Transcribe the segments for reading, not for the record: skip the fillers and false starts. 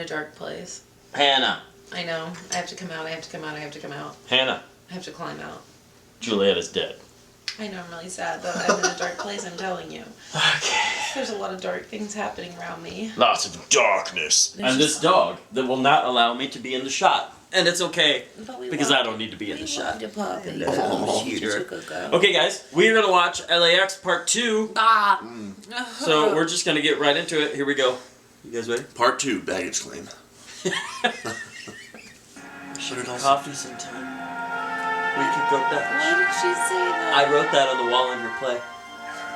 a dark place. Hannah. I know. I have to come out. I have to come out. I have to come out. Hannah. I have to climb out. Juliet is dead. I know, I'm really sad, but I'm in a dark place, I'm telling you. Okay. There's a lot of dark things happening around me. Lots of darkness. There's and this dog that will not allow me to be in the shot. And it's okay, because I don't need to be in the shot. Okay, guys, we're going to watch LAX Part 2. So we're just going to get right into it. Here we go. You guys ready? Part 2, baggage claim. Should have coffee sometime. We could go that. Why did she say that? I wrote that on the wall of your play.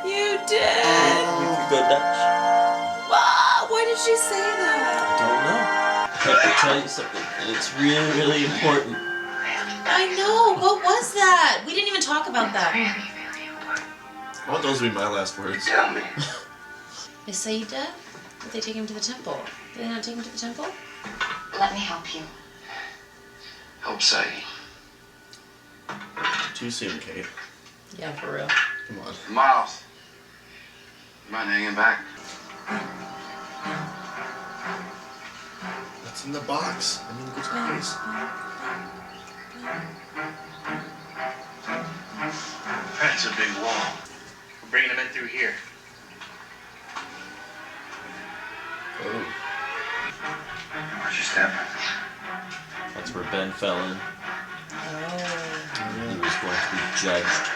You did! We could go Dutch. Why did she say that? Don't know. I have to tell you something, and it's really, really important. I know. What was that? We didn't even talk about that. I want those to be my last words. Tell me. Is Saeed dead? Did they take him to the temple? Did they not take him to the temple? Let me help you. Help Saeed. Too soon, Kate. Yeah, for real. Come on. Miles. You mind hanging back? What's in the box? I mean, look at your face. That's a big wall. We're bringing him in through here. Oh. Watch your step. That's where Ben fell in. Oh. He was going to be judged.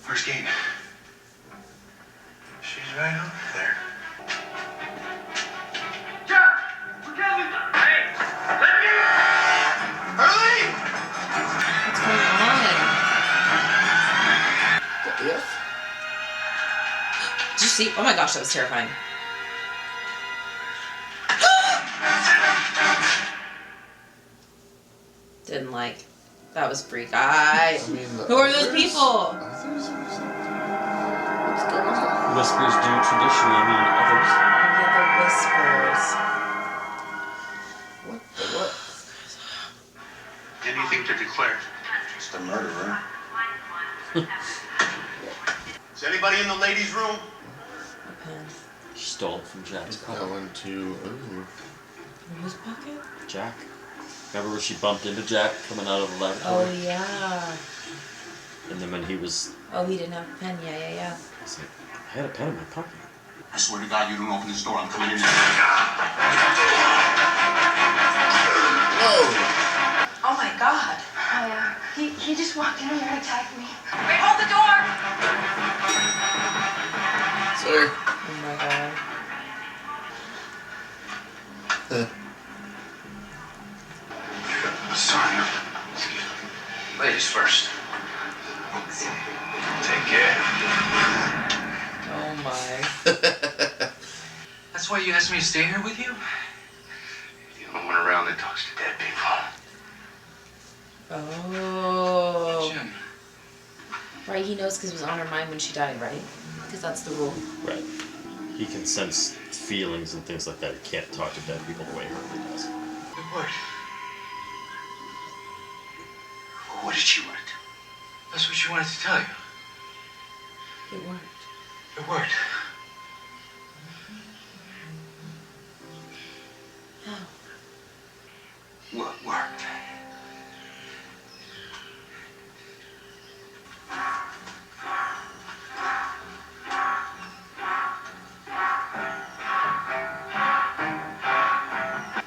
Where's Kate? She's right over there. John! We're coming! Hey! Let me in! Hurley! What's going on? If? Did you see? Oh my gosh, that was terrifying. Didn't like. That was freak. Who are those people? What's going on? Whispers do traditionally mean others. Yeah, the whispers. What? Anything to declare? Just a murderer. Is anybody in the ladies' room? A pen. She stole it from Jack's I pocket. went to... Ooh. In whose pocket? Jack. Remember where she bumped into Jack coming out of the laboratory? Oh, yeah. And then when he was... Oh, he didn't have a pen. Yeah. He's like, I had a pen in my pocket. I swear to God, you don't open this door. I'm coming in there. Whoa! Oh my God. He just walked in here and attacked me. Wait, hold the door! Sorry. Oh my god. Sorry. Excuse me. Ladies first. Take care. Oh my. That's why you asked me to stay here with you? You're the only one around that talks to dead people. Oh. Jim. Right, he knows because it was on her mind when she died, right? Because that's the rule. Right. He can sense feelings and things like that. He can't talk to dead people the way Hurley does. It worked. What did you want? That's what she wanted to tell you. It worked. It worked. How? What worked?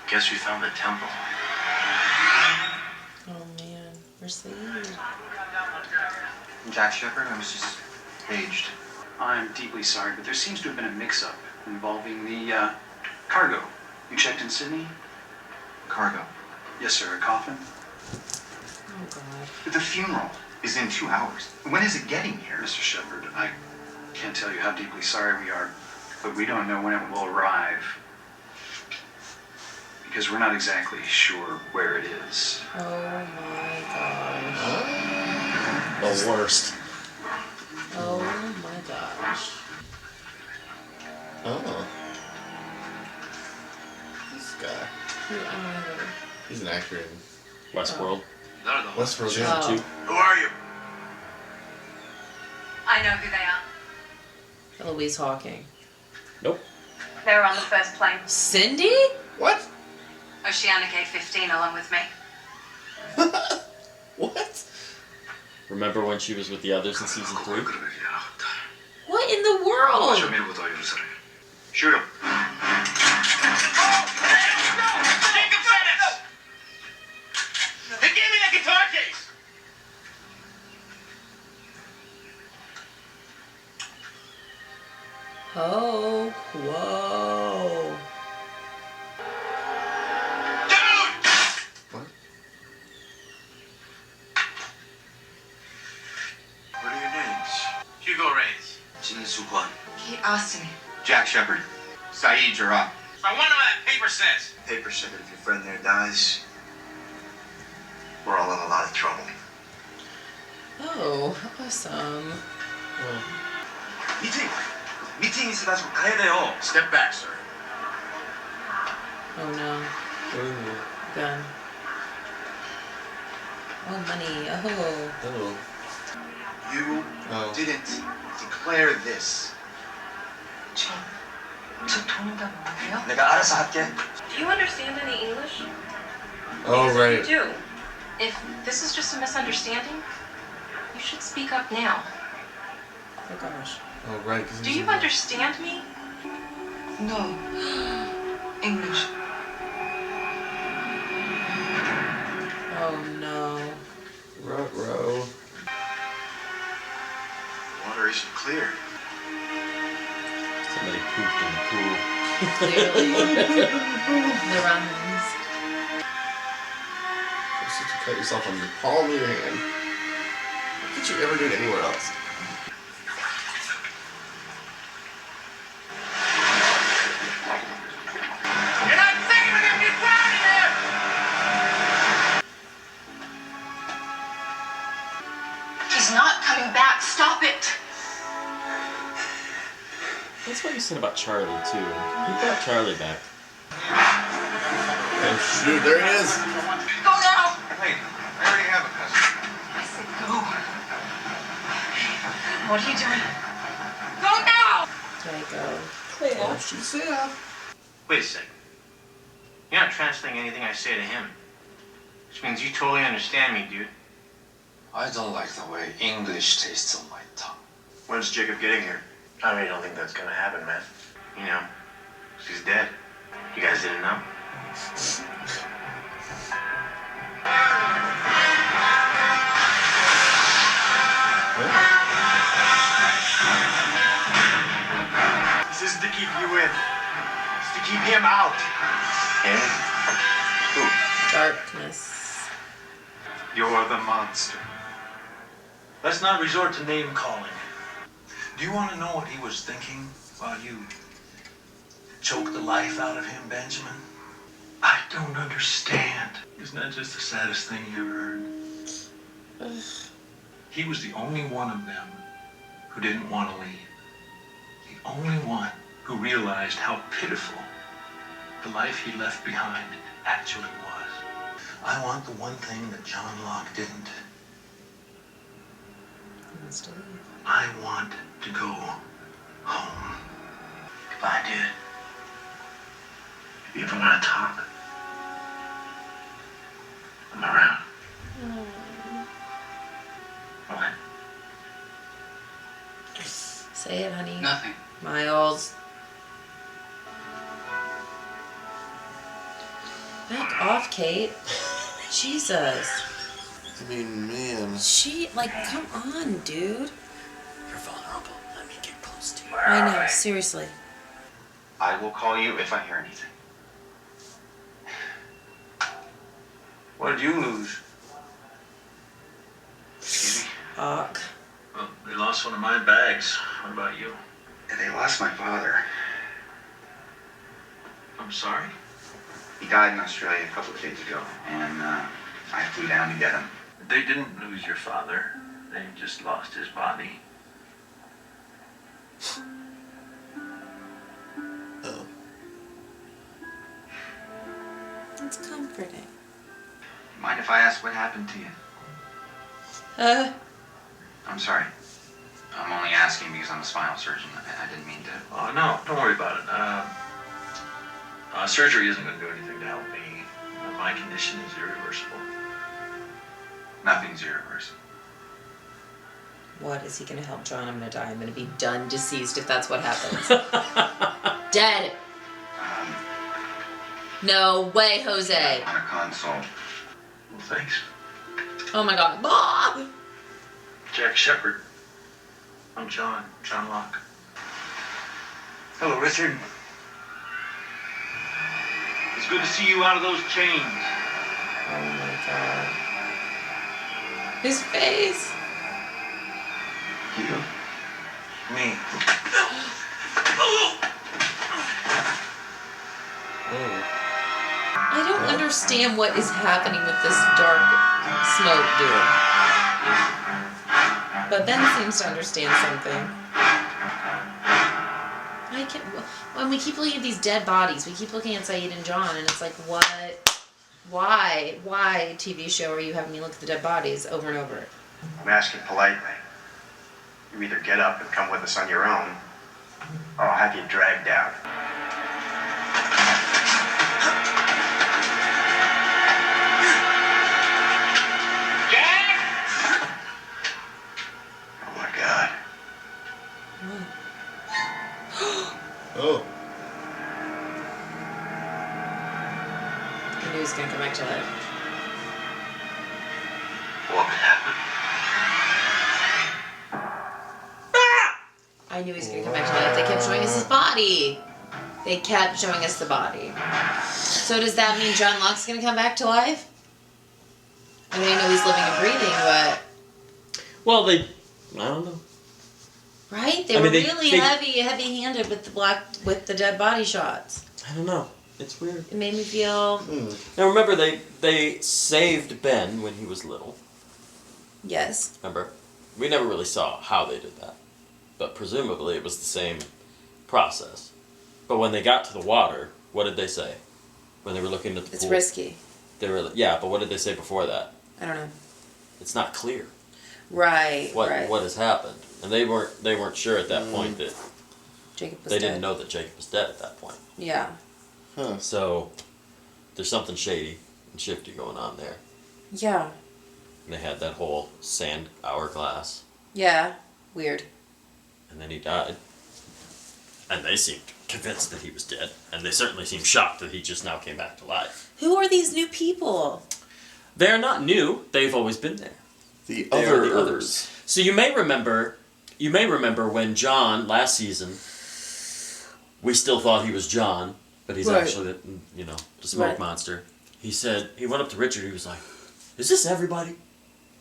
Guess we found the temple. Oh man, where's Saeed? I'm Jack Shepard. I was just aged. I'm deeply sorry, but there seems to have been a mix-up involving the cargo. You checked in Sydney? Cargo. Yes, sir. A coffin? Oh god. The funeral is in 2 hours. When is it getting here? Mr. Shepard, I can't tell you how deeply sorry we are, but we don't know when it will arrive. Because we're not exactly sure where it is. Oh my gosh. The worst. Oh my gosh. Oh. This guy. Who are He's an actor in Westworld. None of them. Westworld. they? Yeah. Two. Who are you? I know who they are. Louise Hawking. Nope. They were on the first plane. Cindy? What? Oceanic A15 along with me. What? Remember when she was with the others in season 3? What in the world? Shoot him. They gave me that guitar case! Oh, whoa. Dude! What? What are your names? Hugo Reyes. Jinsu-Kwan. Kate Austin. Jack Shepard. Saeed Jarrah. So I wonder what that paper says. Paper said that if your friend there dies, we're all in a lot of trouble. Oh, awesome. Meeting 있어가지고 가야 돼요. Step back, sir. Oh no. Gun. Oh, money. Oh. Oh. You Oh. didn't declare this. 저 돈이 다 뭐예요? 내가 알아서 할게. Do you understand any English? Oh, Because right. If you do, if this is just a misunderstanding, you should speak up now. Oh gosh. Oh, right. 'Cause Do he's you in- understand me? No. English. Oh no. Ruh-roh. Water isn't clear. Somebody pooped in the pool. Clearly. The runs. Just that you cut yourself on the palm of your hand. How could you ever do it anywhere else? You're not thinking we're gonna get down in here! He's not coming back. Stop it. That's what you said about Charlie, too. He brought Charlie back. Oh, shoot. There he is. Go now. Hey, I already have a cousin. I said go. What are you doing? Go now. There you go. Oh, she's yeah. Wait a second. You're not translating anything I say to him. Which means you totally understand me, dude. I don't like the way English tastes on my tongue. When's Jacob getting here? I really don't think that's gonna happen, man. You know, she's dead. You guys didn't know? This isn't to keep you in. It's to keep him out. Him? Who? Darkness. You're the monster. Let's not resort to name calling. Do you want to know what he was thinking while you choked the life out of him, Benjamin? I don't understand. Isn't that just the saddest thing you ever heard? He was the only one of them who didn't want to leave. The only one who realized how pitiful the life he left behind actually was. I want the one thing that John Locke didn't. He wants to leave. I want to go home. Goodbye, dude. If you ever want to talk, I'm around. What? Say it, honey. Nothing. Miles. Back off, Kate. Jesus. I mean, man. She, like, come on, dude. You're vulnerable. Let me get close to you. I know, seriously. I will call you if I hear anything. What did you lose? Excuse me? Fuck. Well, they lost one of my bags. What about you? They lost my father. I'm sorry? He died in Australia a couple of days ago, and I flew down to get him. They didn't lose your father. They just lost his body. Oh. It's comforting. Mind if I ask what happened to you? I'm sorry. I'm only asking because I'm a spinal surgeon. I didn't mean to. Oh, no, don't worry about it. Surgery isn't going to do anything to help me. My condition is irreversible. Nothing's irreversible. What is he gonna help John? I'm gonna die. I'm gonna be done deceased if that's what happens. Dead. No way, Jose. On a console. Well, thanks. Oh my god. Ah! Jack Shepard. I'm John Locke. Hello, Richard. It's good to see you out of those chains. Oh my god. His face. You. Me. I don't understand what is happening with this dark smoke dude. But Ben seems to understand something. When we keep looking at these dead bodies, we keep looking at Saeed and John, and it's like, what? Why, TV show, are you having me look at the dead bodies over and over? I'm asking politely. You either get up and come with us on your own, or I'll have you dragged out. Jack! Oh my God. Oh. I knew he was gonna come back to life. What happened? I knew he was gonna come back to life. They kept showing us his body. They kept showing us the body. So does that mean John Locke's gonna come back to life? I mean, I know he's living and breathing, but... Well, I don't know. Right? They I were mean, really heavy-handed with the dead body shots. I don't know. It's weird. It made me feel... Now remember, they saved Ben when he was little. Yes. Remember? We never really saw how they did that. But presumably it was the same process. But when they got to the water, what did they say? When they were looking at the pool? It's risky. They were, yeah, but what did they say before that? I don't know. It's not clear. Right, what right. What has happened. And they weren't sure at that point that... Jacob was They dead. didn't know that Jacob was dead at that point. Yeah. Huh. So, there's something shady and shifty going on there. Yeah. And they had that whole sand hourglass. Yeah. Weird. And then he died. And they seemed convinced that he was dead. And they certainly seemed shocked that he just now came back to life. Who are these new people? They're not new. They've always been there. The They are the others. So you may remember when John, last season, we still thought he was John, but he's actually the smoke monster. He said, he went up to Richard, he was like, is this everybody?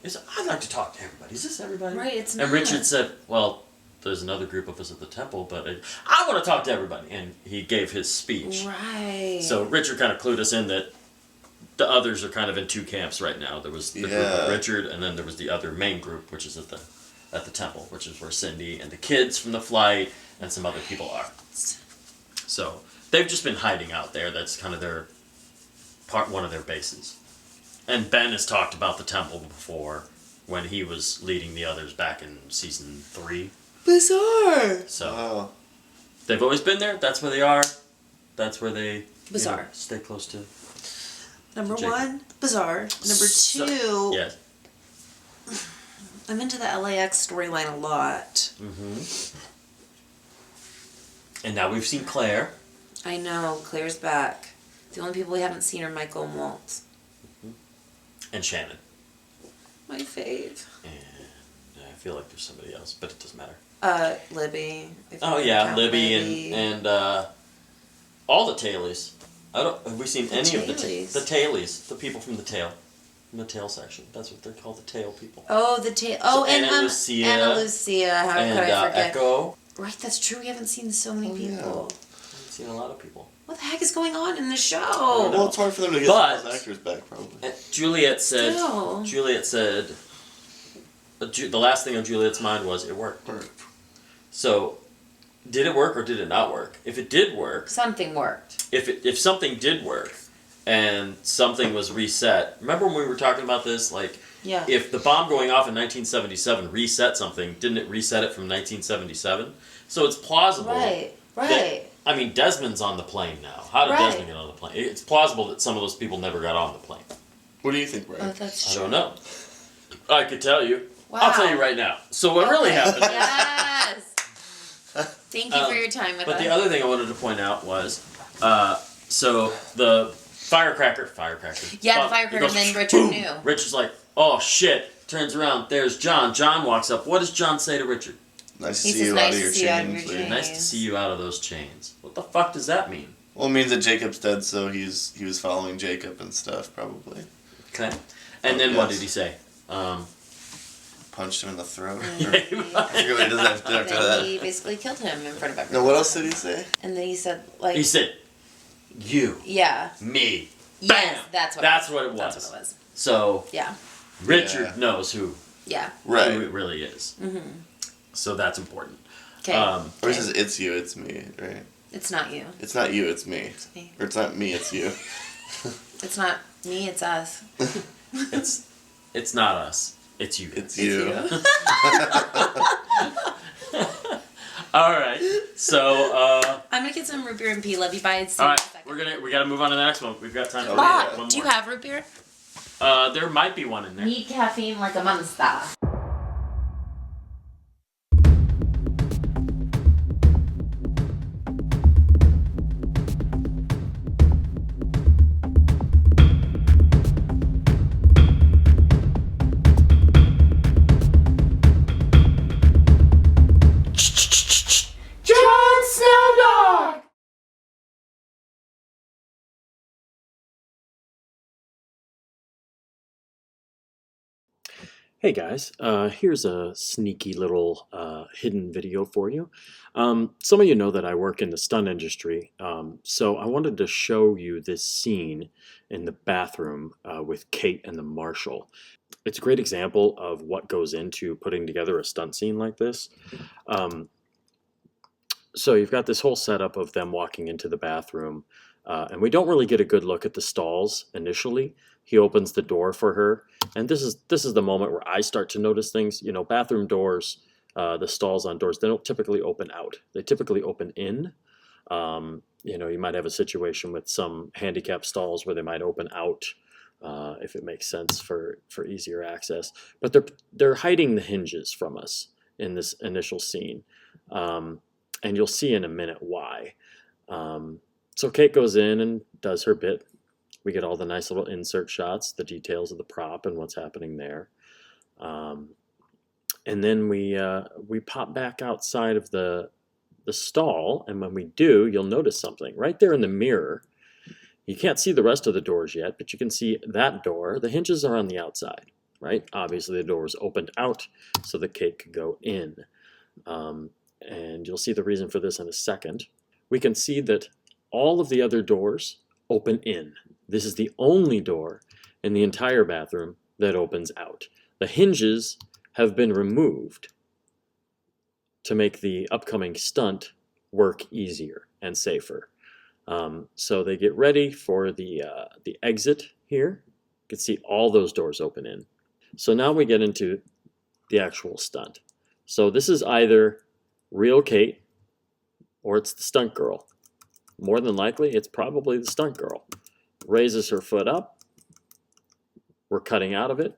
I'd like to talk to everybody. Is this everybody? Right, it's not. And Richard said, well, there's another group of us at the temple, but I want to talk to everybody. And he gave his speech. Right. So Richard kind of clued us in that the others are kind of in two camps right now. There was the group of Richard, and then there was the other main group, which is at the temple, which is where Cindy and the kids from the flight and some other people are. So they've just been hiding out there. That's kind of one of their bases. And Ben has talked about the temple before when he was leading the others back in season 3. Bizarre. So they've always been there. That's where they are. That's where they Bizarre. Stay close to. Number Jacob. 1, bizarre. Number 2, yes. I'm into the LAX storyline a lot. Mm-hmm. And now we've seen Claire. I know, Claire's back. The only people we haven't seen are Michael and Walt. And Shannon. My fave. And I feel like there's somebody else, but it doesn't matter. Libby. Oh yeah, Libby and all the tailies. Have we seen any of the tailies? The people from the tail. From the tail section. That's what they're called, the tail people. Oh, the tail. Oh, so and Anna Lucia. How could I forget? Echo. Right, that's true. We haven't seen so many people. Yeah. We've seen a lot of people. What the heck is going on in the show? Well, it's hard for them to get those actors back, probably. Juliet said. Still. Juliet said. The last thing on Juliet's mind was it worked. So, did it work or did it not work? If it did work, something worked. If something did work, and something was reset. Remember when we were talking about this? Like, yeah. If the bomb going off in 1977 reset something, didn't it reset it from 1977? So it's plausible. Right. I mean, Desmond's on the plane now. How did Desmond get on the plane? It's plausible that some of those people never got on the plane. What do you think, Brian? Oh, that's true. I don't know. I could tell you. Wow. I'll tell you right now. So what really happened is... Yes! Thank you for your time with us. But the other thing I wanted to point out was, so the firecracker. Yeah, the firecracker, goes, and then Richard boom. knew. Richard's like, oh shit. Turns around, there's John. John walks up. What does John say to Richard? Nice to see you out of your chains. Nice to see you out of those chains. What the fuck does that mean? Well, it means that Jacob's dead, so he was following Jacob and stuff, probably. Okay. And then what did he say? Punched him in the throat. Yeah, I forget what he does after that. He basically killed him in front of everyone. No, what else did he say? And then he said, like... He said, you. Yeah. Me. Yes, Bam! That's what it was. That's what it was. So... Yeah. Richard knows who... Yeah. Right. Who it really is. Mm-hmm. So that's important. Okay. Or he says, it's you, it's me, right? It's not you. It's not you, it's me. It's me. Or it's not me, it's you. It's not me, it's us. It's not us. It's you. It's you. All right. So I'm gonna get some root beer and pea. Love you. Bye. All right. We gotta move on to the next one. We've got time for Bob, one do you more. have root beer? There might be one in there. Need caffeine like a monster. Hey guys, here's a sneaky little hidden video for you. Some of you know that I work in the stunt industry, so I wanted to show you this scene in the bathroom with Kate and the marshal. It's a great example of what goes into putting together a stunt scene like this. So you've got this whole setup of them walking into the bathroom, and we don't really get a good look at the stalls initially. He opens the door for her, and this is the moment where I start to notice things. You know, bathroom doors, the stalls on doors, they don't typically open out. They typically open in. You know, you might have a situation with some handicapped stalls where they might open out, if it makes sense for easier access. But they're hiding the hinges from us in this initial scene, and you'll see in a minute why. So Kate goes in and does her bit. We get all the nice little insert shots, the details of the prop and what's happening there. And then we pop back outside of the stall, and when we do, you'll notice something. Right there in the mirror, you can't see the rest of the doors yet, but you can see that door. The hinges are on the outside, right? Obviously, the door was opened out so that Kate could go in. And you'll see the reason for this in a second. We can see that all of the other doors open in. This is the only door in the entire bathroom that opens out. The hinges have been removed to make the upcoming stunt work easier and safer. So they get ready for the exit here. You can see all those doors open in. So now we get into the actual stunt. So this is either real Kate or it's the stunt girl. More than likely, it's probably the stunt girl. Raises her foot up. We're cutting out of it.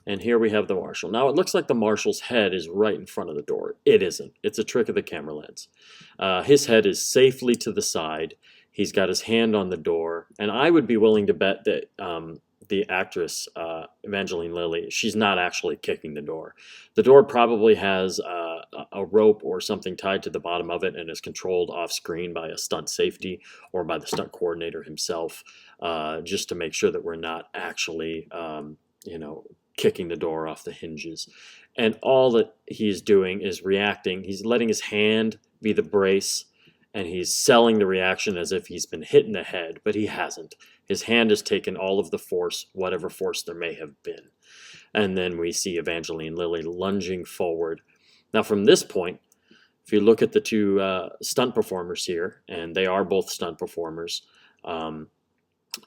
And here we have the marshal. Now it looks like the marshal's head is right in front of the door. It isn't. It's a trick of the camera lens. His head is safely to the side. He's got his hand on the door. And I would be willing to bet that the actress, Evangeline Lilly, she's not actually kicking the door. The door probably has a rope or something tied to the bottom of it and is controlled off screen by a stunt safety or by the stunt coordinator himself, just to make sure that we're not actually, kicking the door off the hinges. And all that he's doing is reacting. He's letting his hand be the brace, and he's selling the reaction as if he's been hit in the head, but he hasn't. His hand has taken all of the force, whatever force there may have been. And then we see Evangeline Lilly lunging forward. Now from this point, if you look at the two stunt performers here, and they are both stunt performers,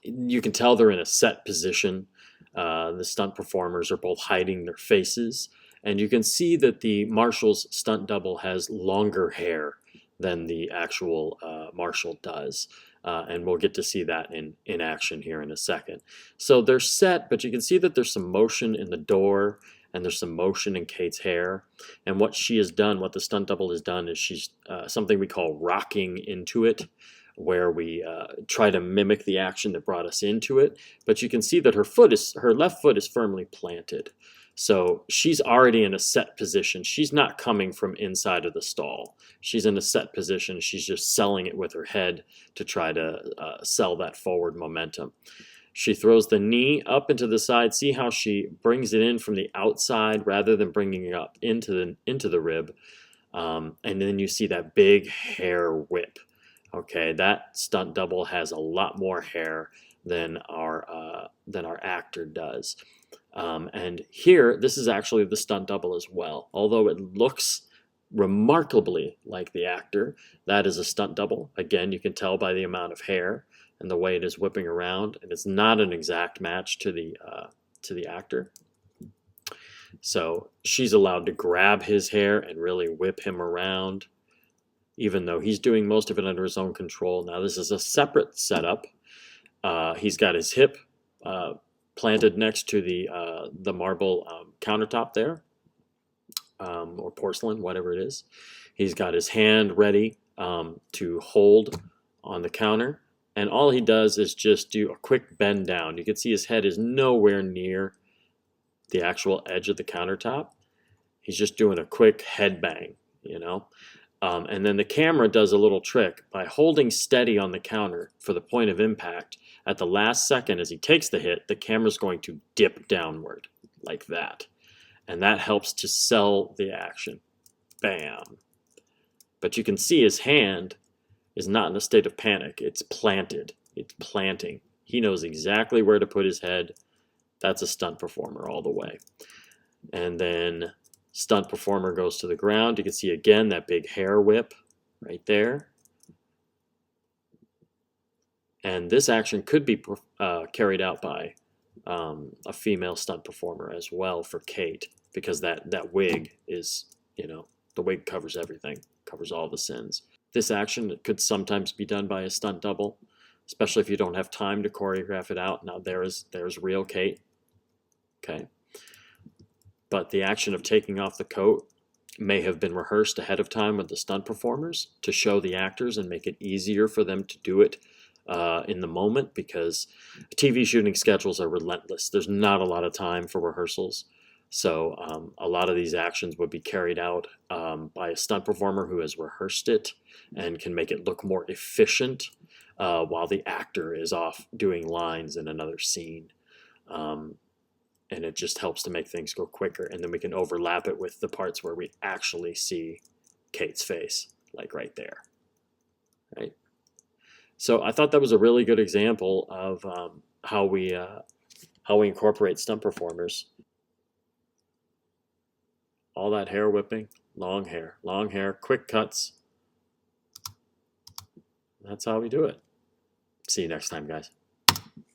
you can tell they're in a set position. The stunt performers are both hiding their faces, and you can see that the marshal's stunt double has longer hair than the actual Marshall does. And we'll get to see that in action here in a second. So they're set, but you can see that there's some motion in the door and there's some motion in Kate's hair. And what she has done, what the stunt double has done, is she's something we call rocking into it, where we try to mimic the action that brought us into it. But you can see that her left foot is firmly planted. So she's already in a set position. She's not coming from inside of the stall. She's in a set position. She's just selling it with her head to try to sell that forward momentum. She throws the knee up into the side. See how she brings it in from the outside rather than bringing it up into the rib. And then you see that big hair whip. Okay, that stunt double has a lot more hair than our actor does. And here, this is actually the stunt double as well. Although it looks remarkably like the actor, that is a stunt double. Again, you can tell by the amount of hair and the way it is whipping around, and it's not an exact match to the actor. So she's allowed to grab his hair and really whip him around, even though he's doing most of it under his own control. Now this is a separate setup. He's got his hip planted next to the marble countertop there, or porcelain, whatever it is. He's got his hand ready to hold on the counter, and all he does is just do a quick bend down. You can see his head is nowhere near the actual edge of the countertop. He's just doing a quick head bang, you know. And then the camera does a little trick by holding steady on the counter for the point of impact. At the last second, as he takes the hit, the camera's going to dip downward like that. And that helps to sell the action. Bam. But you can see his hand is not in a state of panic. It's planted. It's planting. He knows exactly where to put his head. That's a stunt performer all the way. And then stunt performer goes to the ground. You can see again that big hair whip right there. And this action could be carried out by a female stunt performer as well for Kate, because that wig is, you know, the wig covers everything, covers all the sins. This action could sometimes be done by a stunt double, especially if you don't have time to choreograph it out. Now there's real Kate. Okay. But the action of taking off the coat may have been rehearsed ahead of time with the stunt performers to show the actors and make it easier for them to do it in the moment, because TV shooting schedules are relentless. There's not a lot of time for rehearsals. So a lot of these actions would be carried out by a stunt performer who has rehearsed it and can make it look more efficient while the actor is off doing lines in another scene. And it just helps to make things go quicker. And then we can overlap it with the parts where we actually see Kate's face, like right there. Right? So I thought that was a really good example of how we incorporate stunt performers. All that hair whipping, long hair, quick cuts. That's how we do it. See you next time, guys.